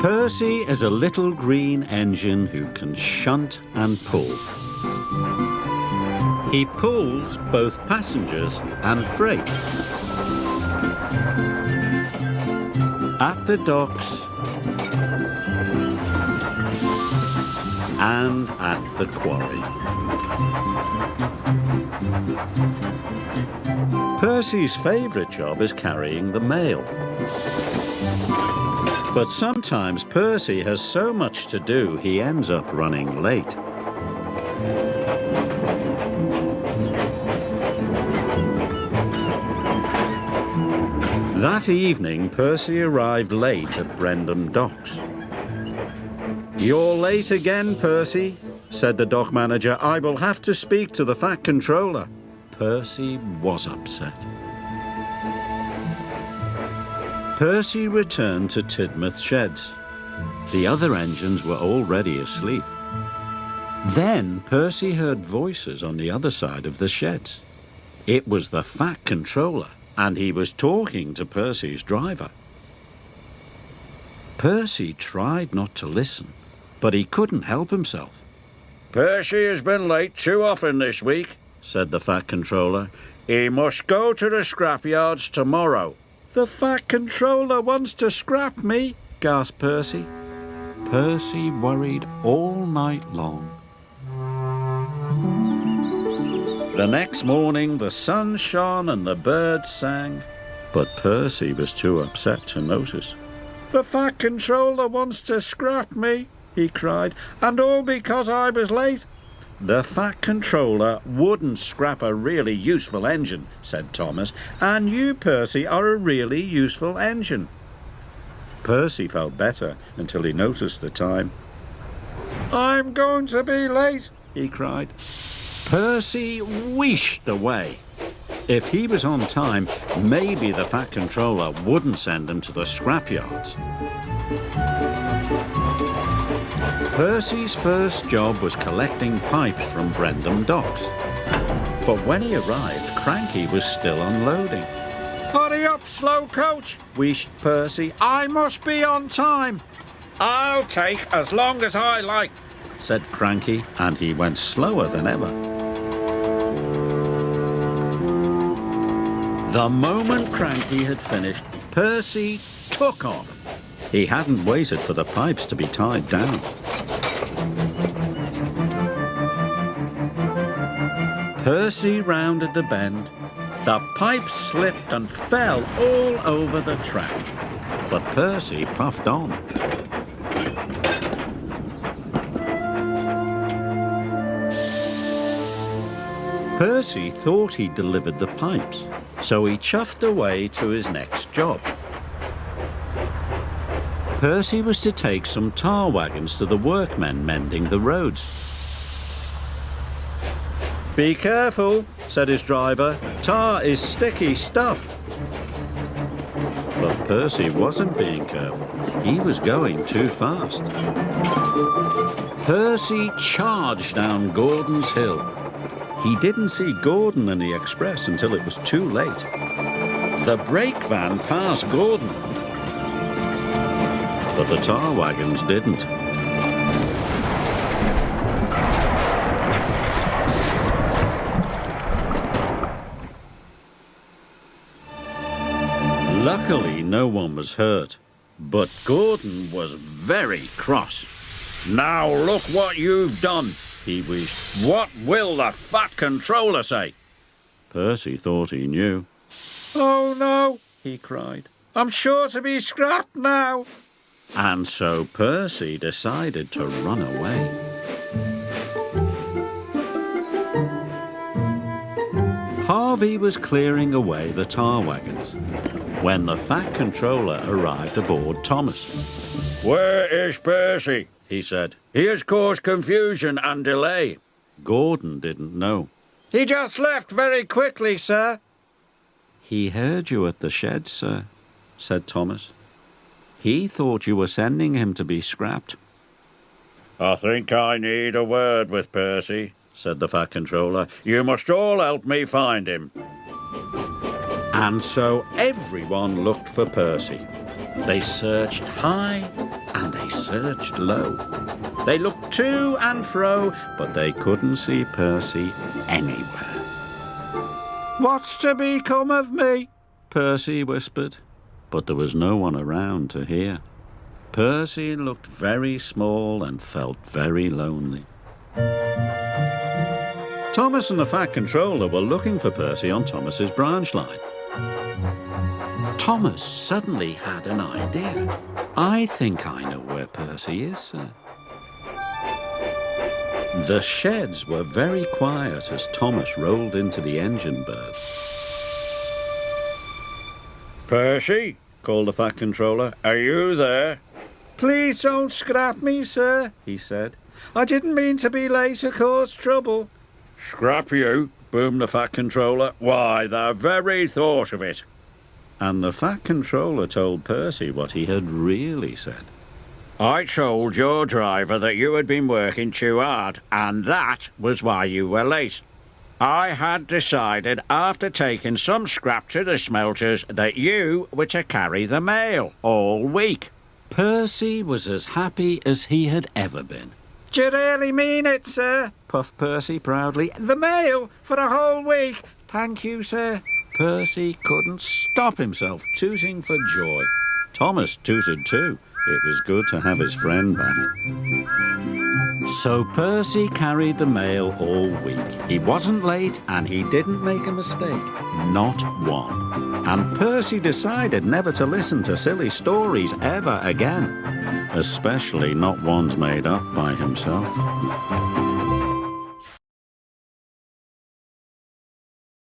Percy is a little green engine who can shunt and pull. He pulls both passengers and freight. At the docks and at the quarry. Percy's favourite job is carrying the mail. But sometimes Percy has so much to do he ends up running late. That evening, Percy arrived late at Brendam Docks. "You're late again, Percy," said the dock manager. "I will have to speak to the Fat Controller." Percy was upset. Percy returned to Tidmouth Sheds. The other engines were already asleep. Then Percy heard voices on the other side of the sheds. It was the Fat Controller, and he was talking to Percy's driver. Percy tried not to listen, but he couldn't help himself. "Percy has been late too often this week," said the Fat Controller. "He must go to the scrapyards tomorrow." "The Fat Controller wants to scrap me," gasped Percy. Percy worried all night long. The next morning the sun shone and the birds sang, but Percy was too upset to notice. "The Fat Controller wants to scrap me," he cried, "and all because I was late." "The Fat Controller wouldn't scrap a really useful engine," said Thomas, "and you, Percy, are a really useful engine." Percy felt better until he noticed the time. "I'm going to be late," he cried. Percy wheeshed away. If he was on time, maybe the Fat Controller wouldn't send him to the scrapyards. Percy's first job was collecting pipes from Brendam Docks. But when he arrived, Cranky was still unloading. "Hurry up, slow coach," wheezed Percy. "I must be on time." "I'll take as long as I like," said Cranky, and he went slower than ever. The moment Cranky had finished, Percy took off. He hadn't waited for the pipes to be tied down. Percy rounded the bend. The pipes slipped and fell all over the track. But Percy puffed on. Percy thought he'd delivered the pipes, so he chuffed away to his next job. Percy was to take some tar wagons to the workmen mending the roads. "Be careful," said his driver. "Tar is sticky stuff." But Percy wasn't being careful. He was going too fast. Percy charged down Gordon's Hill. He didn't see Gordon and the express until it was too late. The brake van passed Gordon, but the tar wagons didn't. Luckily, no one was hurt, but Gordon was very cross. "Now look what you've done," he wheezed. "What will the Fat Controller say?" Percy thought he knew. "Oh no," he cried. "I'm sure to be scrapped now." And so Percy decided to run away. Harvey was clearing away the tar wagons when the Fat Controller arrived aboard Thomas. "Where is Percy?" he said. "He has caused confusion and delay." Gordon didn't know. "He just left very quickly, sir." "He heard you at the shed, sir," said Thomas. "He thought you were sending him to be scrapped." "I think I need a word with Percy," said the Fat Controller. "You must all help me find him." And so everyone looked for Percy. They searched high and they They searched low. They looked to and fro, but they couldn't see Percy anywhere. "What's to become of me?" Percy whispered, but there was no one around to hear. Percy looked very small and felt very lonely. Thomas and the Fat Controller were looking for Percy on Thomas's branch line. Thomas suddenly had an idea. "I think I know where Percy is, sir." The sheds were very quiet as Thomas rolled into the engine berth. "Percy," called the Fat Controller, "are you there?" "Please don't scrap me, sir," he said. "I didn't mean to be late or cause trouble." "Scrap you?" boomed the Fat Controller. "Why, the very thought of it." And the Fat Controller told Percy what he had really said. "I told your driver that you had been working too hard, and that was why you were late. I had decided, after taking some scrap to the smelters, that you were to carry the mail all week." Percy was as happy as he had ever been. "Do you really mean it, sir?" puffed Percy proudly. "The mail for a whole week? Thank you, sir." Percy couldn't stop himself tooting for joy. Thomas tooted too. It was good to have his friend back. So Percy carried the mail all week. He wasn't late and he didn't make a mistake. Not one. And Percy decided never to listen to silly stories ever again. Especially not ones made up by himself.